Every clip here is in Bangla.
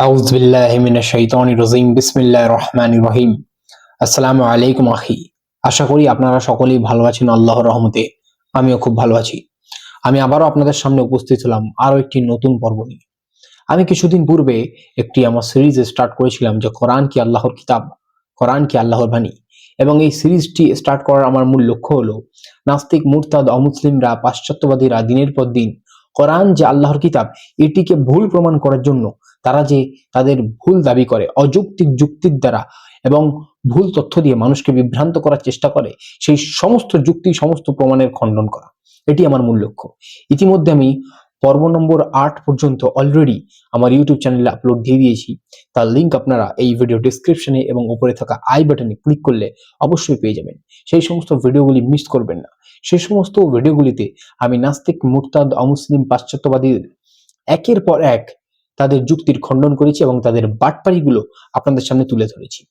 আউযু বিল্লাহি মিনাশ শাইতানির রাজিম বিসমিল্লাহির রহমানির রহিম। আসসালামু আলাইকুম আখি। আশা করি আপনারা সকলেই ভালো আছেন আল্লাহর রহমতে। আমিও খুব ভালো আছি। আমি আবারও আপনাদের সামনে উপস্থিত হলাম আরো একটি নতুন পর্ব নিয়ে। আমি কিছুদিন পূর্বে একটি আমার সিরিজ স্টার্ট করেছিলাম যে কোরআন কি আল্লাহর কিতাব, কোরআন কি আল্লাহর বাণী। এবং এই সিরিজটি স্টার্ট করার আমার মূল লক্ষ্য হলো নাস্তিক, মুরতাদ, অমুসলিমরা, পাশ্চাত্যবাদীরা দিনের পর দিন কোরআন যে আল্লাহর কিতাব এটিকে ভুল প্রমাণ করার জন্য তারা যে তাদের ভুল দাবি করে অযৌক্তিক যুক্তির দ্বারা এবং ভুল তথ্য দিয়ে মানুষকে বিভ্রান্ত করার চেষ্টা করে, সেই সমস্ত যুক্তি, সমস্ত প্রমাণের খণ্ডন করা, এটি আমার মূল লক্ষ্য। ইতিমধ্যে আমি পর্ব নম্বর 8 পর্যন্ত অলরেডি আমার ইউটিউব চ্যানেলে আপলোড দিয়ে দিয়েছি। তার লিঙ্ক আপনারা এই ভিডিও ডেসক্রিপশনে এবং উপরে থাকা আই বাটনে ক্লিক করলে অবশ্যই পেয়ে যাবেন। সেই সমস্ত ভিডিওগুলি মিস করবেন না। সেই সমস্ত ভিডিওগুলিতে আমি নাস্তিক, মুরতাদ, অমুসলিম, পাশ্চাত্যবাদীদের একের পর এক তাদের যুক্তির খণ্ডন করেছি এবং তাদের বাটপাড়িগুলো আপনাদের সামনে তুলে ধরেছি।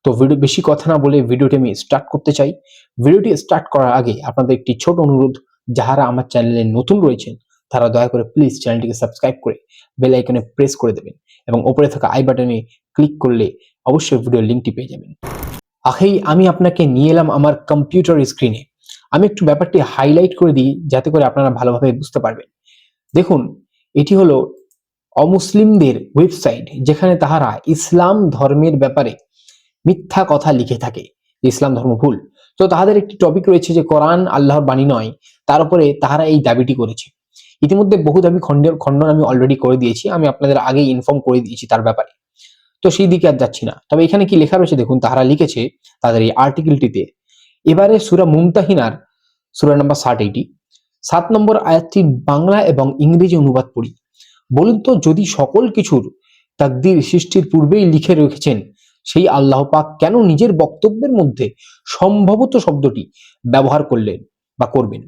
তো ভিডিও বেশি কথা না বলে ভিডিওটি আমি স্টার্ট করতে চাই। ভিডিওটি স্টার্ট করার আগে আপনাদের একটি ছোট অনুরোধ, যারা আমার চ্যানেলে নতুন রয়েছেন তারা দয়া করে প্লিজ চ্যানেলটিকে সাবস্ক্রাইব করে বেল আইকনে প্রেস করে দেবেন এবং উপরে থাকা আই বাটনে ক্লিক করলে অবশ্যই ভিডিওর লিঙ্কটি পেয়ে যাবেন। আখেই আমি আপনাকে নিয়ে এলাম আমার কম্পিউটার স্ক্রিনে। আমি একটু ব্যাপারটি হাইলাইট করে দিই যাতে করে আপনারা ভালোভাবে বুঝতে পারবেন। দেখুন, এটি হলো অমুসলিমদের ওয়েবসাইট, যেখানে তাহারা ইসলাম ধর্মের ব্যাপারে মিথ্যা কথা লিখে থাকে, ইসলাম ধর্ম ভুল। তো তাদের একটি টপিক রয়েছে যে কোরআন আল্লাহর বাণী নয়, তার উপরে তাহারা এই দাবিটি করেছে। ইতিমধ্যে বহু দাবি খণ্ডন আমি অলরেডি করে দিয়েছি, আমি আপনাদের আগেই ইনফর্ম করে দিয়েছি তার ব্যাপারে। তো সেই দিকে আর যাচ্ছি না। তবে এখানে কি লেখা রয়েছে দেখুন, তাহারা লিখেছে তাদের এই আর্টিকেলটিতে, এবারে সূরা মুমতাহিনার সূরা নাম্বার 60 7 নম্বর আয়াতটির বাংলা এবং ইংরেজি অনুবাদ পড়ি। বলুন তো, যদি সকল কিছুর তাকদীর সৃষ্টির পূর্বেই লিখে রেখেছেন, সেই আল্লাহ পাক কেন নিজের বক্তব্যের মধ্যে সম্ভবত শব্দটি ব্যবহার করলেন বা করবেন?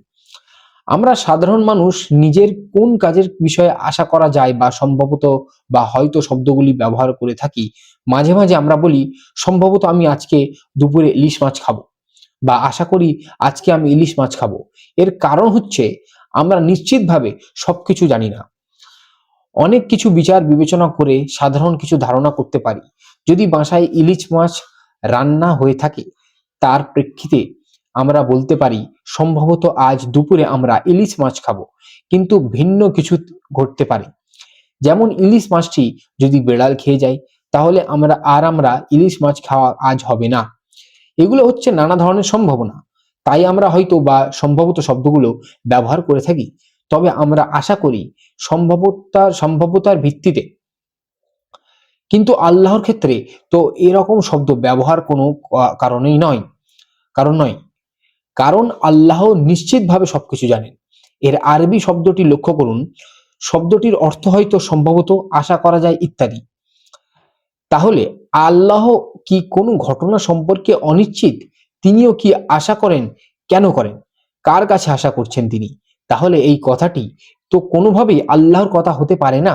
আমরা সাধারণ মানুষ নিজের কোন কাজের বিষয়ে আশা করা যায় বা সম্ভবত বা হয়তো শব্দগুলি ব্যবহার করে থাকি। মাঝে মাঝে আমরা বলি, সম্ভবত আমি আজকে দুপুরে ইলিশ মাছ খাবো, বা আশা করি আজকে আমি ইলিশ মাছ খাবো। এর কারণ হচ্ছে আমরা নিশ্চিতভাবে সবকিছু জানি না। অনেক কিছু বিচার বিবেচনা করে সাধারণ কিছু ধারণা করতে পারি। যদি বাসায় ইলিশ মাছ রান্না হয়ে থাকে, তার প্রেক্ষিতে আমরা বলতে পারি সম্ভবত আজ দুপুরে আমরা ইলিশ মাছ খাবো, কিন্তু ভিন্ন কিছু ঘটতে পারে। যেমন ইলিশ মাছটি যদি বেড়াল খেয়ে যায়, তাহলে আমরা ইলিশ মাছ খাওয়া আজ হবে না। এগুলো হচ্ছে নানা ধরনের সম্ভাবনা, তাই আমরা হয়তো বা সম্ভবত শব্দগুলো ব্যবহার করে থাকি। তবে আমরা আশা করি সম্ভাব্যতার ভিত্তিতে। কিন্তু আল্লাহর ক্ষেত্রে তো এরকম শব্দ ব্যবহার কোনো কারণ নয়। কারণ আল্লাহ নিশ্চিতভাবে সবকিছু জানেন। এর আরবি শব্দটি লক্ষ্য করুন। শব্দটির অর্থ হয়তো সম্ভবত, আশা করা যায় ইত্যাদি। তাহলে আল্লাহ কি কোনো ঘটনা সম্পর্কে অনিশ্চিত? তিনিও কি আশা করেন? কেন করেন? কার কাছে আশা করছেন তিনি? তাহলে এই কথাটি তো কোনোভাবেই আল্লাহর কথা হতে পারে না।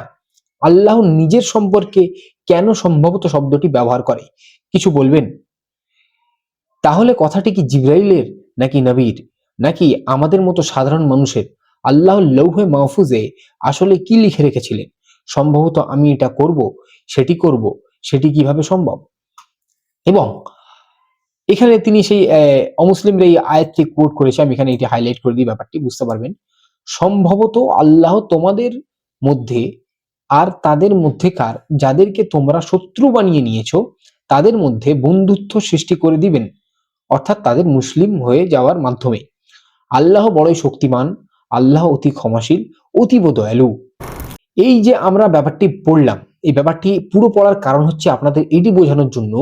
আল্লাহ নিজের সম্পর্কে কেন সম্ভবত শব্দটি ব্যবহার করে? কিছু বলবেন? তাহলে কথাটি কি জিবরাইলের, নাকি নবীর, নাকি আমাদের মতো সাধারণ মানুষের? আল্লাহ লৌহে মাহফুজে আসলে কি লিখে রেখেছিলেন? সম্ভবত আমি এটা করব, সেটি করব, সেটি কিভাবে সম্ভব? এবং এখানে তিনি সেই অমুসলিমরা এই আয়াতটি কোট করেছে, আমি এখানে এটি হাইলাইট করে দিই, ব্যাপারটি বুঝতে পারবেন। সম্ভবত আল্লাহ তোমাদের মধ্যে আর তাদের মধ্যেকার যাদেরকে তোমরা শত্রু বানিয়ে নিয়েছো, তাদের মধ্যে বন্ধুত্ব সৃষ্টি করে দিবেন, অর্থাৎ তাদের মুসলিম হয়ে যাওয়ার মাধ্যমে। আল্লাহ বড়ই শক্তিমান, আল্লাহ অতি ক্ষমাশীল, অতীব দয়ালু। এই যে আমরা ব্যাপারটি পড়লাম, এই ব্যাপারটি পুরো পড়ার কারণ হচ্ছে আপনাদের এটি বোঝানোর জন্য,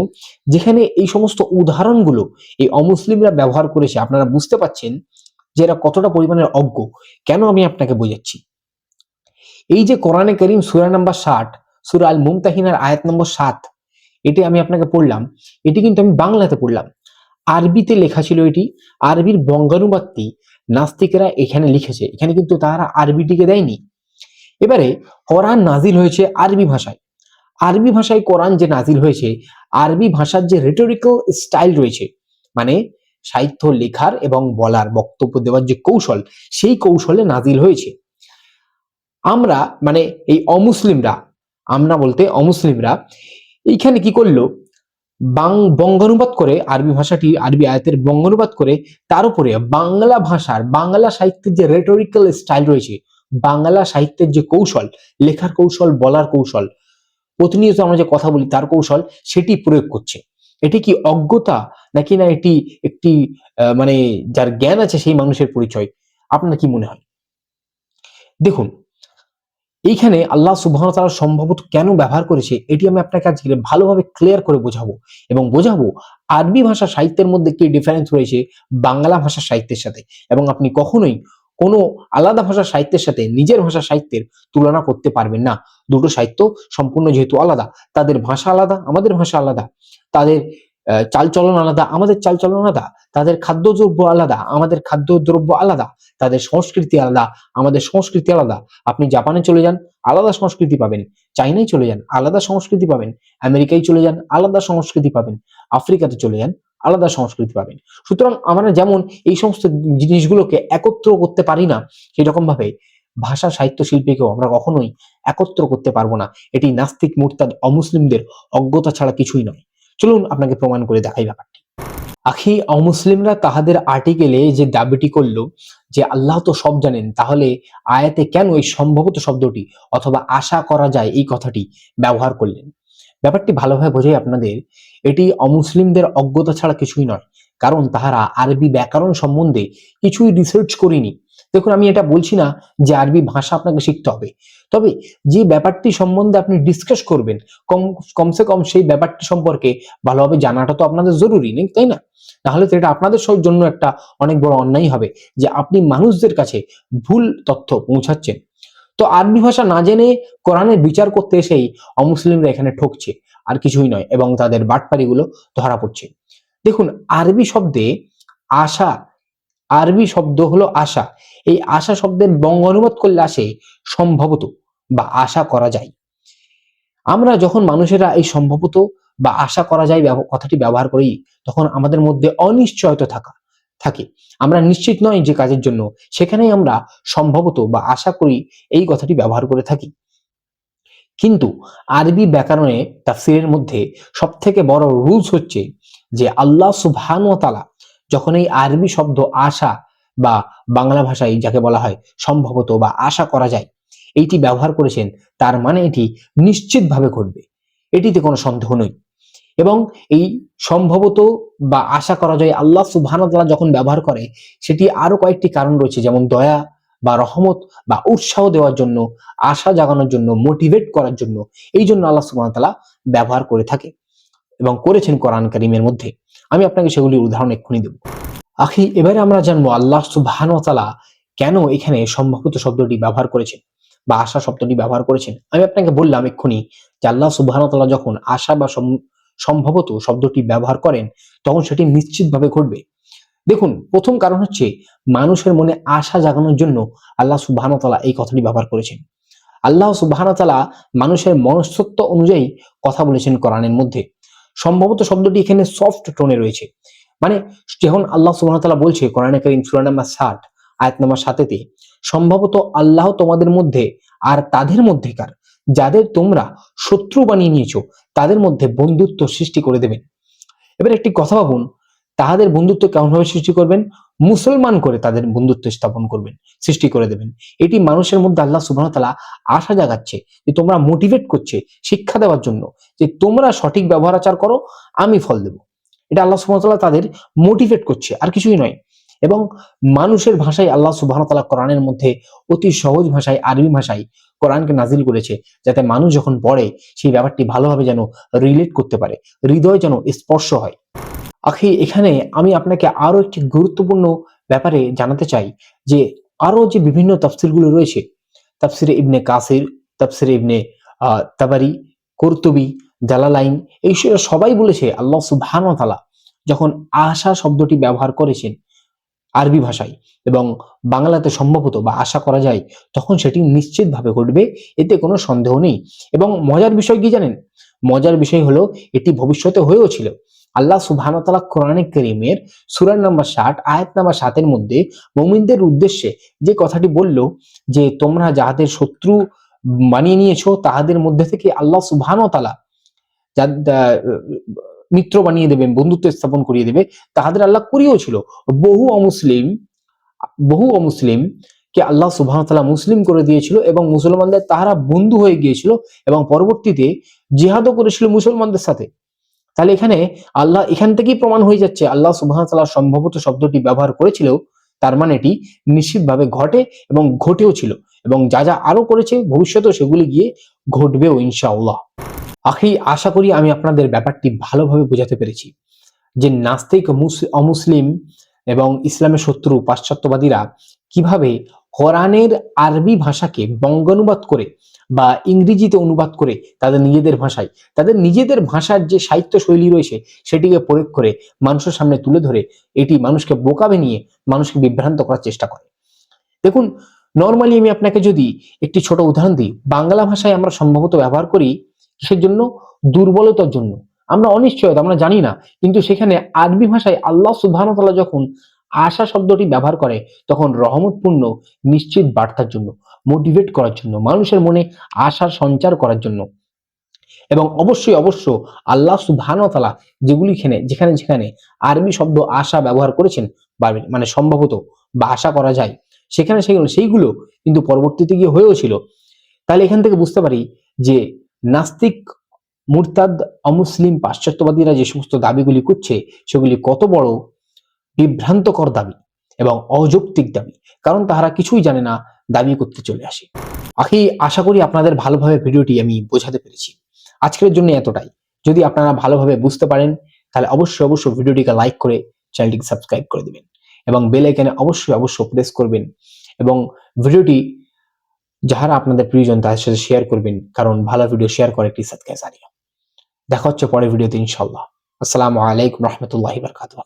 যেখানে এই সমস্ত উদাহরণগুলো এই অমুসলিমরা ব্যবহার করেছে, আপনারা বুঝতে পাচ্ছেন যে এরা কতটা পরিমাণের অজ্ঞ। কেন আমি আপনাকে বোঝাচ্ছি। এই যে কোরআনে করিম সূরা নাম্বার 60, সূরা আল মুমতাহিনার আয়াত নম্বর 7, এটি আমি আপনাকে পড়লাম। এটি কিন্তু আমি বাংলাতে পড়লাম, আরবিতে লেখা ছিল এটি। আরবির বঙ্গানুবাদটি নাস্তিকেরা এখানে লিখেছে, এখানে কিন্তু তারা আরবিটিকে দেয়নি। এবারে কোরআন নাজিল হয়েছে আরবি ভাষায়। আরবি ভাষায় কোরআন যে নাজিল হয়েছে, আরবি ভাষার যে রেটোরিক্যাল স্টাইল রয়েছে, মানে সাহিত্য লেখার এবং বলার, বক্তব্য দেওয়ার যে কৌশল, সেই কৌশলে নাজিল হয়েছে। আমরা মানে এই অমুসলিমরা আমরা বলতে অমুসলিমরা এইখানে কি করলো, বঙ্গানুবাদ করে আরবি ভাষাটি, আরবি আয়াতের বঙ্গানুবাদ করে তার উপরে বাংলা ভাষার, বাংলা সাহিত্যের যে রেটোরিক্যাল স্টাইল রয়েছে, বাংলা সাহিত্যের যে কৌশল, লেখার কৌশল, বলার কৌশল, প্রতিনিয়ত আমরা যে কথা বলি তার কৌশল, সেটি প্রয়োগ করছে। এটি কি অজ্ঞতা, নাকি না এটি একটি মানে যার জ্ঞান আছে সেই মানুষের পরিচয়? আপনার কি মনে হয়? দেখুন, এইখানে আল্লাহ সুবহানাহু ওয়া তাআলা সম্ভবত কেন ব্যবহার করেছে এটি আমি আপনাকে আজকে ভালোভাবে ক্লিয়ার করে বোঝাবো, এবং বোঝাবো আরবি ভাষা সাহিত্যের মধ্যে কি ডিফারেন্স রয়েছে বাংলা ভাষা সাহিত্যের সাথে, এবং আপনি কখনোই কোনো আলাদা ভাষা সাহিত্যের সাথে নিজের ভাষা সাহিত্যের তুলনা করতে পারবেন না। দুটো সাহিত্য সম্পূর্ণ যেহেতু আলাদা, তাদের ভাষা আলাদা, আমাদের ভাষা আলাদা, তাদের চালচলন আলাদা, আমাদের চালচলন আলাদা, তাদের খাদ্যদ্রব্য আলাদা, আমাদের খাদ্যদ্রব্য আলাদা, তাদের সংস্কৃতি আলাদা, আমাদের সংস্কৃতি আলাদা। আপনি জাপানে চলে যান, আলাদা সংস্কৃতি পাবেন। চাইনায় চলে যান, আলাদা সংস্কৃতি পাবেন। আমেরিকায় চলে যান, আলাদা সংস্কৃতি পাবেন। আফ্রিকাতে চলে যান, আলাদা সংস্কৃতি পাবেন। সুতরাং আমরা যেমন এই সমস্ত জিনিসগুলোকে একত্র করতে পারি না, সেরকম ভাবে ভাষা সাহিত্য শিল্পীকেও আমরা কখনোই একত্র করতে পারবো না। এটি নাস্তিক, মুরতাদ, অমুসলিমদের অজ্ঞতা ছাড়া কিছুই নয়। চলুন আপনাকে প্রমাণ করে দেখাই ব্যাপারটি। আখি, অমুসলিমরা তাহাদের আর্টিকেলে যে দাবিটি করলো যে আল্লাহ তো সব জানেন, তাহলে আয়াতে কেন এই সম্ভবত শব্দটি অথবা আশা করা যায় এই কথাটি ব্যবহার করলেন? ব্যাপারটি ভালোভাবে বোঝাই আপনাদের। এটি অমুসলিমদের অজ্ঞতা ছাড়া কিছুই নয়, কারণ তাহারা আরবি ব্যাকরণ সম্বন্ধে কিছুই রিসার্চ করেনি। দেখুন, আমি এটা বলছি না যে আরবি ভাষা আপনাকে শিখতে হবে, তবে যে ব্যাপারটি সম্বন্ধে আপনি ডিসকাস করবেন, কমসে কম সেই ব্যাপারটি সম্পর্কে ভালোভাবে জানাটা তো আপনাদের জরুরি নেই, তাই না? নাহলে তো এটা আপনাদের জন্য একটা অনেক বড় অন্যায় হবে যে আপনি মানুষদের কাছে ভুল তথ্য পৌঁছাচ্ছেন। তো আরবি ভাষা না জেনে কোরআনের বিচার করতে এসেই অমুসলিমরা এখানে ঠকছে, আর কিছুই নয়, এবং তাদের বাটপাড়িগুলো ধরা পড়ছে। দেখুন, আরবি শব্দে আশা, আরবি শব্দ হলো আশা। এই আশা শব্দের বঙ্গ অনুবাদ করলে আসে সম্ভবত বা আশা করা যায়। আমরা যখন মানুষেরা এই সম্ভবত বা আশা করা যায় কথাটি ব্যবহার করি, তখন আমাদের মধ্যে অনিশ্চয়তা থাকে। আমরা নিশ্চিত নয় যে কাজের জন্য, সেখানেই আমরা সম্ভবত বা আশা করি এই কথাটি ব্যবহার করে থাকি। কিন্তু আরবি ব্যাকরণে তাফসীরের মধ্যে সবথেকে বড় রুলস হচ্ছে যে আল্লাহ সুবহানাহু ওয়া তাআলা যখন এই আরবি শব্দ আশা, বা বাংলা ভাষায় যাকে বলা হয় সম্ভবত বা আশা করা যায়, এইটি ব্যবহার করেছেন, তার মানে এটি নিশ্চিতভাবে ঘটবে, এটিতে কোনো সন্দেহ নেই। এবং এই সম্ভবত বা আশা করা যায় আল্লাহ সুবহানাহু ওয়া তাআলা যখন ব্যবহার করে, সেটি আরো কয়েকটি কারণ রয়েছে, যেমন দয়া বা রহমত বা উৎসাহ দেওয়ার জন্য, আশা জাগানোর জন্য, মোটিভেট করার জন্য। এই জন্য আল্লাহ সুবহানাহু ওয়া তাআলা ব্যবহার করে থাকে এবং করেছেন কোরআন কারীমের মধ্যে। আমি আপনাকে সেগুলির উদাহরণ এক্ষুনি দেব। আখি, এবারে আমরা জানবো আল্লাহ সুবহানাহু ওয়া তাআলা কেন এখানে সম্ভবত শব্দটি ব্যবহার করেছেন বা আশা শব্দটি ব্যবহার করেছেন। আমি আপনাকে বললাম এক্ষুনি যে আল্লাহ সুবহানাহু ওয়া তাআলা যখন আশা বা সম্ভবত শব্দটি ব্যবহার করেন, তখন সেটি নিশ্চিতভাবে ঘটবে। দেখুন, প্রথম কারণ হচ্ছে মানুষের মনে আশা জাগানোর জন্য আল্লাহ সুবহানাহু ওয়া তাআলা এই কথাটি ব্যবহার করেছেন। আল্লাহ সুবহানাহু ওয়া তাআলা মানুষের মনস্তত্ত্ব অনুযায়ী কথা বলেছেন কোরআনের মধ্যে। সম্ভবত শব্দটি এখানে সফট টোনে রয়েছে, মানে যখন আল্লাহ সুবহানাহু ওয়া তাআলা বলছে কোরআনে কারীম সূরা নাম্বার 60 আয়াত নাম্বার 7-তে, সম্ভবত আল্লাহ তোমাদের মধ্যে আর তাদের মধ্যেকার যাদের তোমরা শত্রু বানিয়ে নিয়েছো তাদের মধ্যে বন্ধুত্ব সৃষ্টি করে দেবেন। এবার একটি কথা ভাবুন, তাহাদের বন্ধুত্ব কেমনভাবে সৃষ্টি করবেন? মুসলমান করে তাদের বন্ধুত্ব স্থাপন করবেন, সৃষ্টি করে দেবেন। এটি মানুষের মধ্যে আল্লাহ সুবহানাহু ওয়া তাআলা আশা জাগাচ্ছে, যে তোমরা মোটিভেট করছে, শিক্ষা দেওয়ার জন্য, যে তোমরা সঠিক ব্যবহার আচার করো, আমি ফল দেব। এটা আল্লাহ সুবহানাহু ওয়া তাআলা তাদের মোটিভেট করছে, আর কিছুই নয়। এবং মানুষের ভাষায় আল্লাহ সুবহানাহু ওয়া তাআলা কোরআনের মধ্যে অতি সহজ ভাষায়, আরবি ভাষায় কোরআনকে নাজিল করেছে, যাতে মানুষ যখন পড়ে সেই ব্যাপারটি ভালোভাবে যেন রিলেট করতে পারে, হৃদয় যেন স্পর্শ হয়। আখি, এখানে আমি আপনাকে আরো একটি গুরুত্বপূর্ণ ব্যাপারে জানাতে চাই, যে আরো যে বিভিন্ন তাফসীরগুলো রয়েছে, তাফসীরে ইবনে কাসির, তাফসীরে ইবনে তাবারি, কুরতুবী, জালালাইন, এই সবাই বলেছে আল্লাহ সুবহানাহু ওয়া তাআলা যখন আশা শব্দটি ব্যবহার করেছেন আরবি ভাষায় এবং বাংলাতে সম্ভবত বা আশা করা যায়, তখন সেটি নিশ্চিতভাবে ঘটবে, এতে কোনো সন্দেহ নেই। এবং মজার বিষয় কি জানেন? মজার বিষয় হলো এটি ভবিষ্যতে হয়েও ছিল। আল্লাহ সুবহানাহু ওয়া তাআলা কোরআনে কারীমের সূরা নাম্বার 60 আয়াত নাম্বার 7 এর মধ্যে মুমিনদের উদ্দেশ্যে যে কথাটি বলল, যে তোমরা যাহাদের শত্রু বানিয়ে নিয়েছো তাহাদের মধ্যে থেকে আল্লাহ সুবহানাহু ওয়া তাআলা মিত্র বানিয়ে দেবেন, বন্ধুত্ব স্থাপন করিয়ে দেবে, তাহাদের আল্লাহ করিয়েছিল। বহু অমুসলিম বহু অমুসলিম কে আল্লাহ সুবহানাহু ওয়া তাআলা মুসলিম করে দিয়েছিল এবং মুসলমানদের তাহারা বন্ধু হয়ে গিয়েছিল এবং পরবর্তীতে জিহাদও করেছিল মুসলমানদের সাথে। তাহলে এখানে আল্লাহ এখান থেকেই প্রমাণ হয়ে যাচ্ছে আল্লাহ সুবহানাহু ওয়া তাআলা সম্ভবত শব্দটি ব্যবহার করেছিল, তার মানে এটি নিশ্চিতভাবে ঘটে এবং ঘটেও ছিল এবং যা যা আরো করেছে ভবিষ্যতেও সেগুলি গিয়ে ঘটবেও ইনশাআল্লাহ। আখি, আশা করি আমি আপনাদের ব্যাপারটি ভালোভাবে বোঝাতে পেরেছি যে নাস্তিক অমুসলিম এবং ইসলামের শত্রু পাশ্চাত্যবাদীরা কিভাবে কোরআনের আরবি ভাষাকে বঙ্গানুবাদ করে বা ইংরেজিতে অনুবাদ করে তাদের নিজেদের ভাষার যে সাহিত্য শৈলী রয়েছে সেটিকে প্রয়োগ করে মানুষের সামনে তুলে ধরে এটি মানুষকে বোকা বানিয়ে মানুষকে বিভ্রান্ত করার চেষ্টা করে। দেখুন, নর্মালি আমি আপনাকে যদি একটি ছোট উদাহরণ দিই, বাংলা ভাষায় আমরা সম্ভবত ব্যবহার করি কিসের জন্য? দুর্বলতার জন্য, আমরা অনিশ্চয়তা, আমরা জানি না। কিন্তু সেখানে আরবি ভাষায় আল্লাহ সুবহানাহু ওয়া তাআলা যখন আশা শব্দটি ব্যবহার করে তখন রহমতপূর্ণ নিশ্চিত বার্তার জন্য, মোটিভেট করার জন্য, মানুষের মনে আশার সঞ্চার করার জন্য। এবং অবশ্যই আল্লাহ সুবহানাহু ওয়া তাআলা যেখানে যেখানে আরবি শব্দ আশা ব্যবহার করেছেন বা মানে সম্ভবত বা আশা করা যায় সেখানে সেইগুলো কিন্তু পরবর্তীতে গিয়ে হয়েও ছিল। তাহলে এখান থেকে বুঝতে পারি যে নাস্তিক, মুরতাদ, অমুসলিম পাশ্চাত্যবাদীরা যে সমস্ত দাবিগুলি করছে সেগুলি কত বড় বিভ্রান্তকর দাবি এবং অযৌক্তিক দাবি, কারণ তাহারা কিছুই জানে না, দাবি করতে চলে আসে। আখি, আশা করি আপনাদের ভালোভাবে ভিডিওটি আমি বোঝাতে পেরেছি। আজকের জন্য এতটাই। যদি আপনারা ভালোভাবে বুঝতে পারেন তাহলে অবশ্যই ভিডিওটিকে লাইক করে চ্যানেলটিকে সাবস্ক্রাইব করে দিবেন এবং বেল আইকনে অবশ্যই প্রেস করবেন এবং ভিডিওটি যারা আপনাদের প্রিয়জন তাদের সাথে শেয়ার করবেন, কারণ ভালো ভিডিও শেয়ার করে একটি সাদকায়ে জারিয়া। দেখা হচ্ছে পরের ভিডিওতে ইনশাআল্লাহ। আসসালামু আলাইকুম রহমতুল্লাহি ওয়া বারাকাতুহু।